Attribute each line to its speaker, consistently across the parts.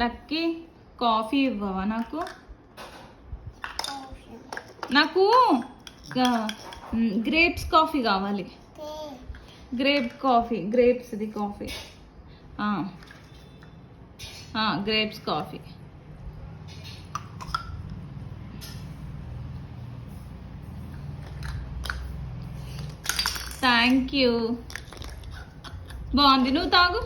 Speaker 1: Lucky coffee ఇవ్వవా నాకు? నాకు గ్రేప్స్ కాఫీ కావాలి. గ్రేప్ కాఫీ, గ్రేప్స్ది coffee, grapes coffee. Thank you. బాగుంది, నువ్వు తాగు.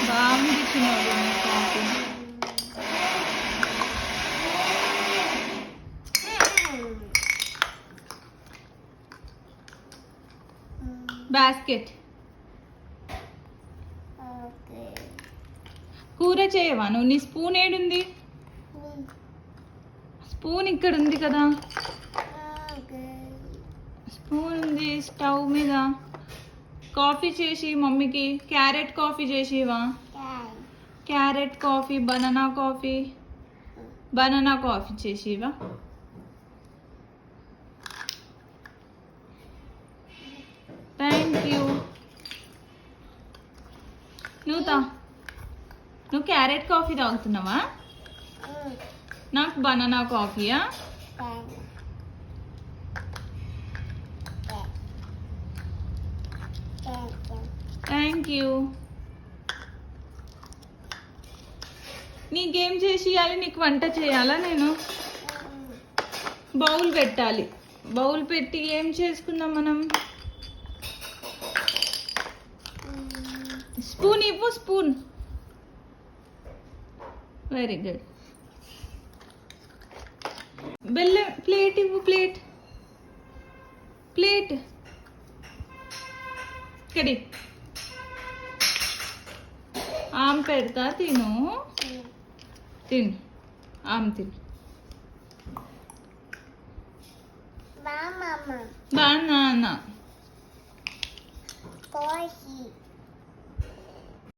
Speaker 1: బాగుంది చిన్నోడు కాఫీ. బాస్కెట్. కూర చేయవా నువ్వు? నీ స్పూన్ ఏడుంది? స్పూన్ ఇక్కడ ఉంది కదా. స్పూన్ ఉంది స్టవ్ మీద. కాఫీ చేసి మమ్మీకి క్యారెట్ కాఫీ చేసివా? Carrot coffee, banana coffee, banana coffee చేసివా? Thank you. నువ్వు క్యారెట్ కాఫీ తాగుతున్నావా? నాకు బనానా కాఫీయా? Thank you. నీకేం చేసి ఇవ్వాలి? నీకు వంట చేయాలా? నేను బౌల్ పెట్టాలి. బౌల్ పెట్టి ఏం చేసుకుందాం మనం? స్పూన్ ఇవ్వు. స్పూన్. Very good. బెల్లం ప్లేట్ ఇవ్వు. ప్లేట్ ప్లేట్ కడి. ఆమ్ పెడతా, తిను. తిను, ఆమ్ తిను. బనానా